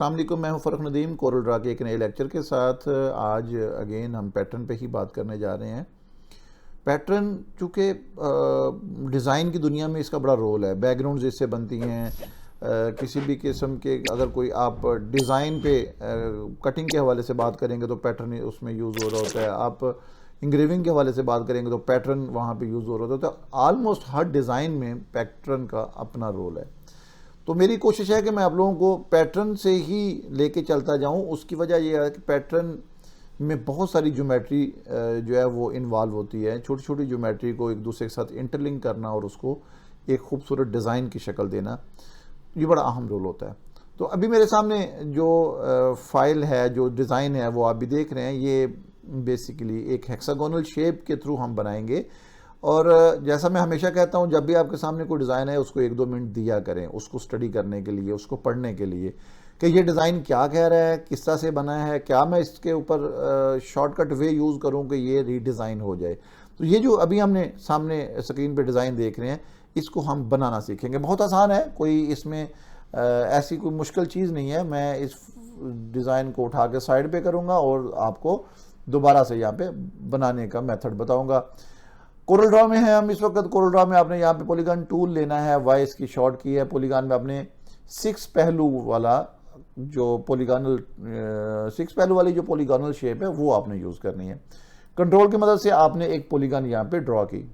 अस्सलामुअलैकुम, मैं हूं फ़र्रुख नदीम कोरल ड्रा के एक नए लेक्चर के साथ। आज अगेन हम पैटर्न पे ही बात करने जा रहे हैं। पैटर्न चूँकि डिज़ाइन की दुनिया में इसका बड़ा रोल है, बैकग्राउंड्स इससे बनती हैं। किसी भी किस्म के अगर कोई आप डिज़ाइन पे कटिंग के हवाले से बात करेंगे तो पैटर्न उसमें यूज़ हो रहा होता है। आप इंग्रेविंग के हवाले से बात करेंगे तो पैटर्न वहाँ पे यूज़ हो रहा होता है। तो ऑलमोस्ट हर डिज़ाइन में पैटर्न का अपना रोल है। तो मेरी कोशिश है कि मैं आप लोगों को पैटर्न से ही लेके चलता जाऊं। उसकी वजह यह है कि पैटर्न में बहुत सारी ज्योमेट्री जो है वो इन्वॉल्व होती है। छोटी छोटी ज्योमेट्री को एक दूसरे के साथ इंटरलिंक करना और उसको एक खूबसूरत डिज़ाइन की शक्ल देना, ये बड़ा अहम रोल होता है। तो अभी मेरे सामने जो फाइल है, जो डिज़ाइन है, वो आप भी देख रहे हैं। ये बेसिकली एक हेक्सागोनल शेप के थ्रू हम बनाएंगे। और जैसा मैं हमेशा कहता हूँ, जब भी आपके सामने कोई डिज़ाइन है उसको 1-2 मिनट दिया करें उसको स्टडी करने के लिए, उसको पढ़ने के लिए कि ये डिज़ाइन क्या कह रहा है, किस तरह से बना है, क्या मैं इसके ऊपर शॉर्टकट वे यूज़ करूँ कि ये रीडिज़ाइन हो जाए। तो ये जो अभी हमने सामने स्क्रीन पे डिज़ाइन देख रहे हैं, इसको हम बनाना सीखेंगे। बहुत आसान है, कोई इसमें ऐसी कोई मुश्किल चीज़ नहीं है। मैं इस डिज़ाइन को उठा के साइड पे करूँगा और आपको दोबारा से यहाँ पे बनाने का मेथड बताऊँगा। कोरल ड्रा में है हम इस वक्त। कोरल ड्रा में आपने यहाँ पे पॉलीगॉन टूल लेना है, वाई इसकी शॉर्ट की है। पॉलीगॉन में आपने 6 पहलू वाला जो पॉलीगॉनल 6 पहलू वाली जो पॉलीगॉनल शेप है वो आपने यूज़ करनी है। कंट्रोल की मदद से आपने एक पॉलीगॉन यहाँ पे ड्रॉ की।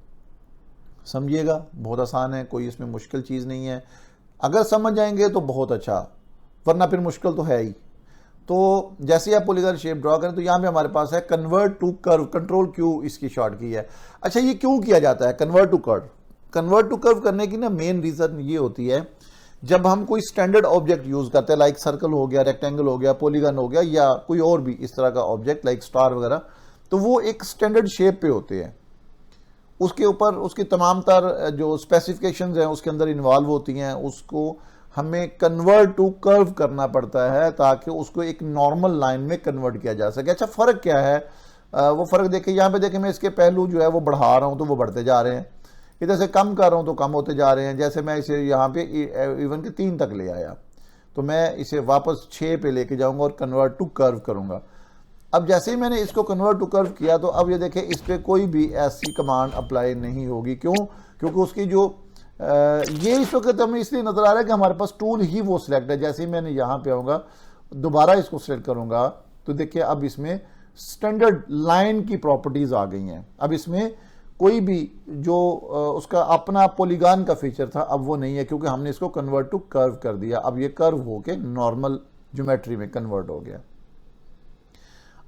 समझिएगा, बहुत आसान है, कोई इसमें मुश्किल चीज़ नहीं है। अगर समझ जाएंगे तो बहुत अच्छा, वरना फिर मुश्किल तो है ही। तो जैसे आप पॉलीगॉन शेप ड्रॉ करें तो यहाँ पे हमारे पास है convert to curve, control Q इसकी शॉर्ट की है। अच्छा, ये क्यों किया जाता है convert to curve? Convert to curve करने की ना मेन रीज़न ये होती है, जब हम कोई स्टैंडर्ड ऑब्जेक्ट यूज़ करते हैं, लाइक सर्कल हो गया, रेक्टेंगल हो गया, पॉलीगॉन हो गया, या कोई और भी इस तरह का ऑब्जेक्ट लाइक स्टार वगैरह, तो वो एक स्टैंडर्ड शेप पे होते हैं। उसके ऊपर उसकी तमाम तर जो स्पेसिफिकेशंस हैं उसके अंदर इन्वॉल्व होती हैं। उसको हमें कन्वर्ट टू कर्व करना पड़ता है ताकि उसको एक नॉर्मल लाइन में कन्वर्ट किया जा सके। अच्छा, फ़र्क क्या है? वो फ़र्क देखिए, यहाँ पे देखिए मैं इसके पहलू जो है वो बढ़ा रहा हूँ तो वो बढ़ते जा रहे हैं, इधर से कम कर रहा हूँ तो कम होते जा रहे हैं। जैसे मैं इसे यहाँ पे इवन के 3 तक ले आया, तो मैं इसे वापस 6 पे लेके जाऊँगा और कन्वर्ट टू कर्व करूँगा। अब जैसे ही मैंने इसको कन्वर्ट टू कर्व किया तो अब ये देखें, इस पर कोई भी ऐसी कमांड अप्लाई नहीं होगी। क्यों? क्योंकि उसकी जो ये इस वक्त हमें इसलिए नज़र आ रहा है कि हमारे पास टूल ही वो सिलेक्ट है। जैसे ही मैंने यहाँ पे आऊँगा, दोबारा इसको सिलेक्ट करूँगा, तो देखिए अब इसमें स्टैंडर्ड लाइन की प्रॉपर्टीज़ आ गई हैं। अब इसमें कोई भी जो उसका अपना पॉलीगॉन का फीचर था अब वो नहीं है, क्योंकि हमने इसको कन्वर्ट टू कर्व कर दिया। अब ये कर्व होके नॉर्मल ज्योमेट्री में कन्वर्ट हो गया।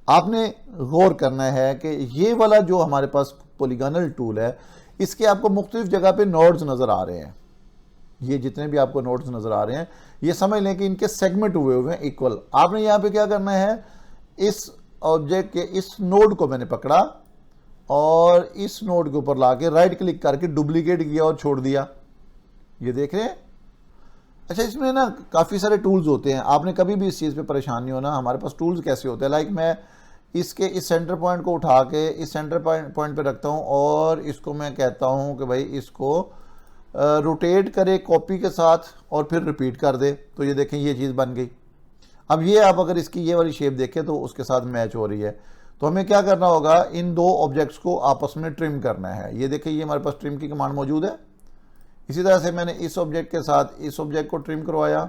आपने गौर करना है कि ये वाला जो हमारे पास पॉलीगॉनल टूल है, इसके आपको मुख्तलिफ जगह पे नोड्स नज़र आ रहे हैं। ये जितने भी आपको नोड्स नज़र आ रहे हैं, ये समझ लें कि इनके सेगमेंट हुए हुए हैं इक्वल। आपने यहाँ पे क्या करना है, इस ऑब्जेक्ट के इस नोड को मैंने पकड़ा और इस नोड के ऊपर लाके राइट क्लिक करके डुप्लीकेट किया और छोड़ दिया। ये देख रहे हैं? अच्छा, इसमें ना काफ़ी सारे टूल्स होते हैं। आपने कभी भी इस चीज़ पे परेशान नहीं होना। हमारे पास टूल्स कैसे होते हैं, लाइक मैं इसके इस सेंटर पॉइंट को उठा के इस सेंटर पॉइंट पे रखता हूँ और इसको मैं कहता हूँ कि भाई इसको रोटेट करे कॉपी के साथ और फिर रिपीट कर दे, तो ये देखें ये चीज़ बन गई। अब ये आप अगर इसकी ये वाली शेप देखें तो उसके साथ मैच हो रही है। तो हमें क्या करना होगा, इन 2 ऑब्जेक्ट्स को आपस में ट्रिम करना है। ये देखिए, ये हमारे पास ट्रिम की कमांड मौजूद है। इसी तरह से मैंने इस ऑब्जेक्ट के साथ इस ऑब्जेक्ट को ट्रिम करवाया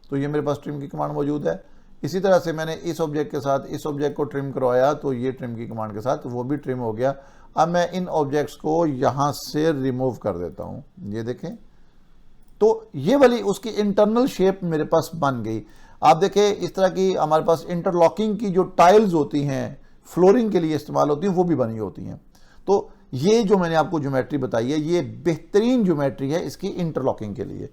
तो ये मेरे पास ट्रिम की कमांड मौजूद है। इसी तरह से मैंने इस ऑब्जेक्ट के साथ इस ऑब्जेक्ट को ट्रिम करवाया तो ये ट्रिम की कमांड के साथ वो भी ट्रिम हो गया। अब मैं इन ऑब्जेक्ट्स को यहाँ से रिमूव कर देता हूँ। ये देखें, तो ये वाली उसकी इंटरनल शेप मेरे पास बन गई। आप देखें, इस तरह की हमारे पास इंटरलॉकिंग की जो टाइल्स होती हैं, फ्लोरिंग के लिए इस्तेमाल होती हैं, वो भी बनी होती हैं। तो ये जो मैंने आपको ज्योमेट्री बताई है, ये बेहतरीन ज्योमेट्री है इसकी इंटरलॉकिंग के लिए।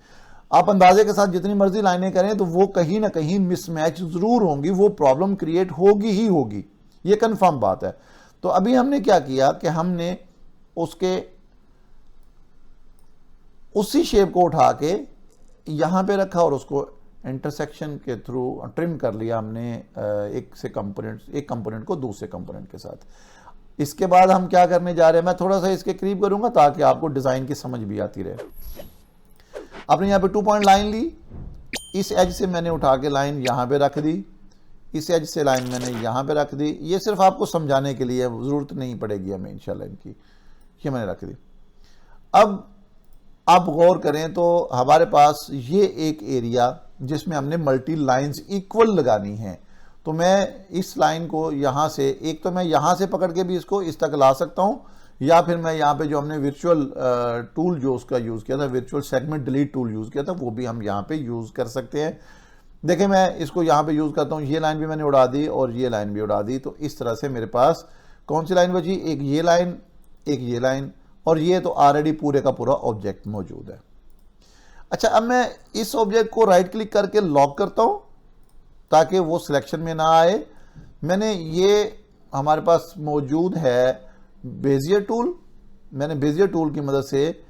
आप अंदाजे के साथ जितनी मर्जी लाइनें करें तो वो कहीं ना कहीं मिसमैच जरूर होंगी, वो प्रॉब्लम क्रिएट होगी ही होगी, ये कंफर्म बात है। तो अभी हमने क्या किया कि हमने उसके उसी शेप को उठा के यहाँ पे रखा और उसको इंटरसेक्शन के थ्रू ट्रिम कर लिया हमने एक कंपोनेंट को दूसरे कंपोनेंट के साथ। इसके बाद हम क्या करने जा रहे हैं, मैं थोड़ा सा इसके करीब करूंगा ताकि आपको डिज़ाइन की समझ भी आती रहे। आपने यहाँ पे 2 पॉइंट लाइन ली, इस एज से मैंने उठा के लाइन यहाँ पे रख दी, इस एज से लाइन मैंने यहाँ पे रख दी। ये सिर्फ आपको समझाने के लिए, ज़रूरत नहीं पड़ेगी हमें इंशाल्लाह इनकी। ये मैंने रख दी। अब आप गौर करें तो हमारे पास ये एक एरिया जिसमें हमने मल्टी लाइंस इक्वल लगानी है। तो मैं इस लाइन को यहाँ से, एक तो मैं यहाँ से पकड़ के भी इसको इस तक ला सकता हूँ, या फिर मैं यहाँ पे जो हमने वर्चुअल टूल जो उसका यूज़ किया था, virtual segment delete tool use किया था, वो भी हम यहाँ पे यूज़ कर सकते हैं। देखिए मैं इसको यहाँ पे यूज़ करता हूँ, ये लाइन भी मैंने उड़ा दी और ये लाइन भी उड़ा दी। तो इस तरह से मेरे पास कौन सी लाइन बची, एक ये लाइन, एक ये लाइन, और ये तो ऑलरेडी पूरे का पूरा ऑब्जेक्ट मौजूद है। अच्छा, अब मैं इस ऑब्जेक्ट को राइट क्लिक करके लॉक करता हूँ ताकि वो सिलेक्शन में ना आए। मैंने ये हमारे पास मौजूद है बेजियर टूल, मैंने बेजियर टूल की मदद से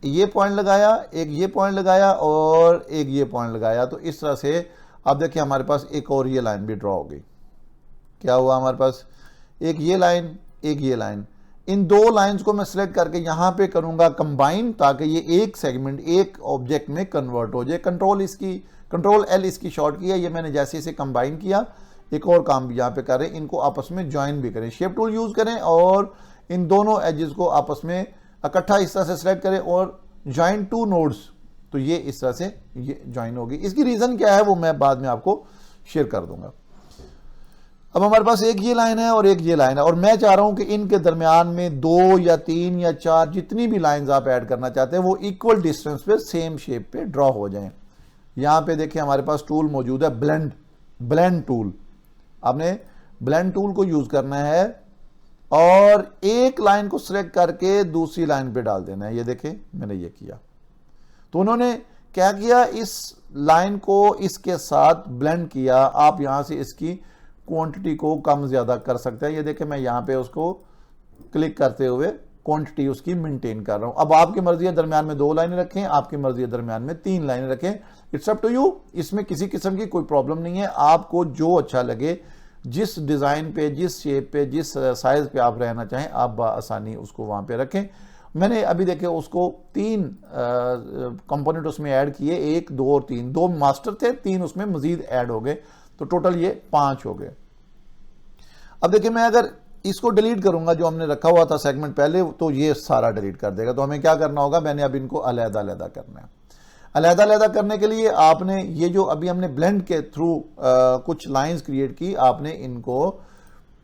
ये पॉइंट लगाया, एक ये पॉइंट लगाया और एक ये पॉइंट लगाया। तो इस तरह से अब देखिए हमारे पास एक और ये लाइन भी ड्रॉ हो गई। क्या हुआ हमारे पास, एक ये लाइन, एक ये लाइन। इन दो लाइंस को मैं सिलेक्ट करके यहाँ पे करूँगा कंबाइन, ताकि ये एक सेगमेंट एक ऑब्जेक्ट में कन्वर्ट हो जाए। कंट्रोल एल इसकी शॉर्ट की है। ये मैंने जैसे इसे कंबाइन किया, एक और काम भी यहाँ पे करें, इनको आपस में ज्वाइन भी करें। शेप टूल यूज़ करें और इन दोनों एजेस को आपस में इकट्ठा इस तरह से सेलेक्ट करें और ज्वाइन टू नोड्स। तो ये इस तरह से ये ज्वाइन होगी। इसकी रीज़न क्या है वो मैं बाद में आपको शेयर कर दूंगा। अब हमारे पास एक ये लाइन है और एक ये लाइन है, और मैं चाह रहा हूं कि इनके दरमियान में 2 या 3 या 4 जितनी भी लाइंस आप ऐड करना चाहते हैं वो इक्वल डिस्टेंस पे सेम शेप पे ड्रॉ हो जाएं। यहाँ पे देखिए हमारे पास टूल मौजूद है ब्लेंड टूल। आपने ब्लेंड टूल को यूज़ करना है और एक लाइन को सिलेक्ट करके दूसरी लाइन पे डाल देना है। ये देखें मैंने ये किया। तो उन्होंने क्या किया, इस लाइन को इसके साथ ब्लेंड किया। आप यहाँ से इसकी क्वांटिटी को कम ज़्यादा कर सकते हैं। ये देखें मैं यहाँ पे उसको क्लिक करते हुए क्वांटिटी उसकी मेंटेन कर रहा हूँ। अब आपकी मर्जी है दरमियान में 2 लाइनें रखें, आपकी मर्जी है दरमियान में 3 लाइनें रखें। It's up to you. इसमें किसी किस्म की कोई प्रॉब्लम नहीं है। आपको जो अच्छा लगे, जिस डिज़ाइन पे, जिस शेप पे, जिस साइज़ पे आप रहना चाहें, आप आसानी उसको वहाँ पे रखें। मैंने अभी देखे उसको 3 कंपोनेंट उसमें ऐड किए, 1, 2 और 3। 2 मास्टर थे, 3 उसमें मजीद ऐड हो गए, तो टोटल ये 5 हो गए। अब देखिए मैं अगर इसको डिलीट करूंगा, जो हमने रखा हुआ था सेगमेंट पहले, तो ये सारा डिलीट कर देगा। तो हमें क्या करना होगा, मैंने अब इनको अलग-अलग करना है। अलग-अलग करने के लिए आपने ये जो अभी हमने ब्लेंड के थ्रू कुछ लाइंस क्रिएट की, आपने इनको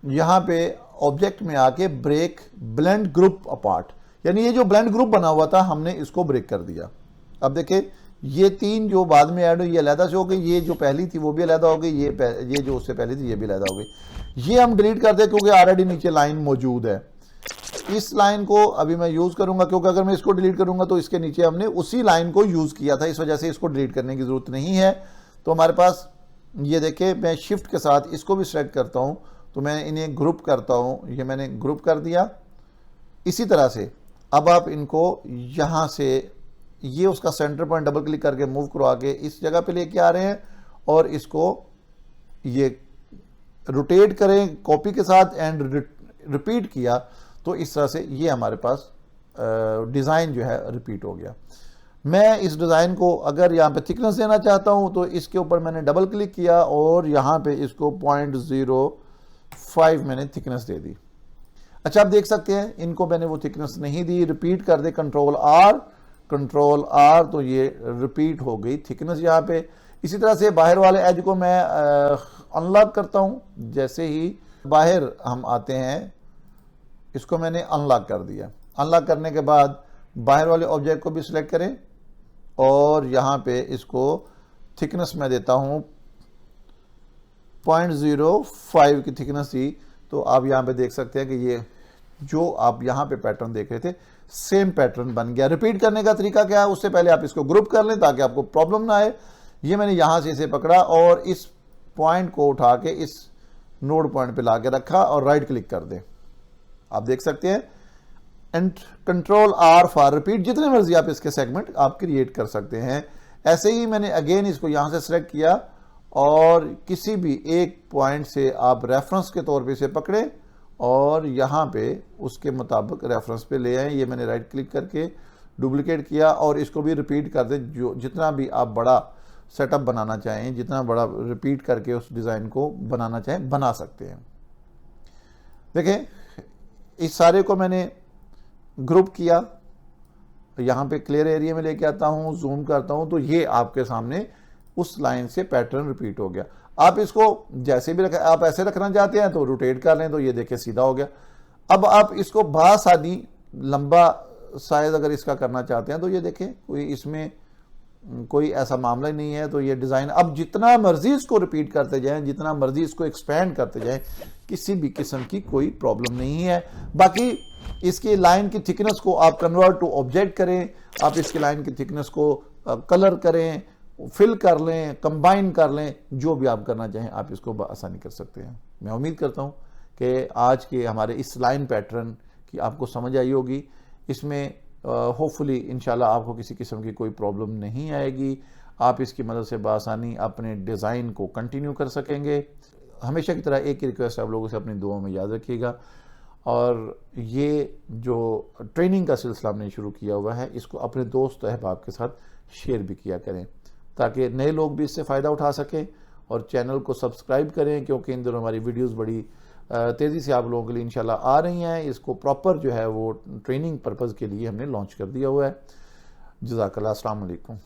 यहाँ पे ऑब्जेक्ट में आके ब्रेक ब्लेंड ग्रुप अपार्ट, यानी ये जो ब्लेंड ग्रुप बना हुआ था हमने इसको ब्रेक कर दिया। अब देखिए ये 3 जो बाद में ऐड हुई ये अलग से हो गई, ये जो पहली थी वो भी अलग हो गई, ये जो उससे पहली थी ये भी अलग हो गई। ये हम डिलीट कर दें क्योंकि ऑलरेडी नीचे लाइन मौजूद है। इस लाइन को अभी मैं यूज़ करूंगा क्योंकि अगर मैं इसको डिलीट करूंगा तो इसके नीचे हमने उसी लाइन को यूज़ किया था, इस वजह से इसको डिलीट करने की ज़रूरत नहीं है। तो हमारे पास ये देखें, मैं शिफ्ट के साथ इसको भी सेलेक्ट करता हूँ, तो मैं इन्हें ग्रुप करता हूँ। ये मैंने ग्रुप कर दिया। इसी तरह से अब आप इनको यहाँ से ये उसका सेंटर पॉइंट डबल क्लिक करके मूव करवा के इस जगह पे लेके आ रहे हैं और इसको ये रोटेट करें कॉपी के साथ एंड रिपीट किया, तो इस तरह से ये हमारे पास डिज़ाइन जो है रिपीट हो गया। मैं इस डिज़ाइन को अगर यहाँ पे थिकनेस देना चाहता हूँ तो इसके ऊपर मैंने डबल क्लिक किया और यहाँ पे इसको 0.05 मैंने थिकनेस दे दी। अच्छा, आप देख सकते हैं इनको मैंने वो थिकनेस नहीं दी। रिपीट कर दे कंट्रोल आर, तो ये रिपीट हो गई थिकनेस यहाँ पे। इसी तरह से बाहर वाले एज को मैं अनलॉक करता हूँ। जैसे ही बाहर हम आते हैं, इसको मैंने अनलॉक कर दिया। अनलॉक करने के बाद बाहर वाले ऑब्जेक्ट को भी सिलेक्ट करें और यहाँ पे इसको थिकनेस मैं देता हूँ 0.05 की थिकनेस दी। तो आप यहाँ पे देख सकते हैं कि ये जो आप यहाँ पे पैटर्न देख रहे थे सेम पैटर्न बन गया। रिपीट करने का तरीका क्या है, उससे पहले आप इसको ग्रुप कर लें ताकि आपको प्रॉब्लम ना आए। ये मैंने यहाँ से इसे पकड़ा और इस पॉइंट को उठा के इस नोड पॉइंट पे ला के रखा और राइट क्लिक कर दें। आप देख सकते हैं and control R for repeat. जितने मर्जी आप इसके सेगमेंट आप क्रिएट कर सकते हैं। ऐसे ही मैंने अगेन इसको यहाँ से सिलेक्ट किया और किसी भी एक पॉइंट से आप रेफरेंस के तौर पे इसे पकड़े और यहाँ पे उसके मुताबिक रेफरेंस पे ले आए। ये मैंने राइट क्लिक करके डुप्लीकेट किया और इसको भी रिपीट कर दें। जो जितना भी आप बड़ा सेटअप बनाना चाहें, जितना बड़ा रिपीट करके उस डिज़ाइन को बनाना चाहें बना सकते हैं। देखें, इस सारे को मैंने ग्रुप किया, यहाँ पे क्लियर एरिया में लेके आता हूँ, जूम करता हूँ, तो ये आपके सामने उस लाइन से पैटर्न रिपीट हो गया। आप इसको जैसे भी आप ऐसे रखना चाहते हैं तो रोटेट कर लें, तो ये देखिए सीधा हो गया। अब आप इसको बासानी लंबा साइज अगर इसका करना चाहते हैं तो ये देखें, कोई इसमें कोई ऐसा मामला ही नहीं है। तो ये डिज़ाइन अब जितना मर्जी इसको रिपीट करते जाएं, जितना मर्जी इसको एक्सपेंड करते जाएं, किसी भी किस्म की कोई प्रॉब्लम नहीं है। बाकी इसकी लाइन की थिकनेस को आप कन्वर्ट टू ऑब्जेक्ट करें, आप इसकी लाइन की थिकनेस को कलर करें, फिल कर लें, कंबाइन कर लें, जो भी आप करना चाहें आप इसको आसानी कर सकते हैं। मैं उम्मीद करता हूँ कि आज के हमारे इस लाइन पैटर्न की आपको समझ आई होगी। इसमें होपफुली इंशाल्लाह आपको किसी किस्म की कोई प्रॉब्लम नहीं आएगी। आप इसकी मदद से बआसानी अपने डिज़ाइन को कंटिन्यू कर सकेंगे। हमेशा की तरह एक ही रिक्वेस्ट आप लोगों से अपनी दुआओं में याद रखिएगा, और ये जो ट्रेनिंग का सिलसिला हमने शुरू किया हुआ है, इसको अपने दोस्त अहबाब के साथ शेयर भी किया करें ताकि नए लोग भी इससे फ़ायदा उठा सकें। और चैनल को सब्सक्राइब करें, क्योंकि इन दिनों हमारी वीडियोस बड़ी तेज़ी से आप लोगों के लिए इंशाल्लाह आ रही हैं। इसको प्रॉपर जो है वो ट्रेनिंग पर्पज़ के लिए हमने लॉन्च कर दिया हुआ है। जज़ाकल्लाह, अस्सलाम वालेकुम।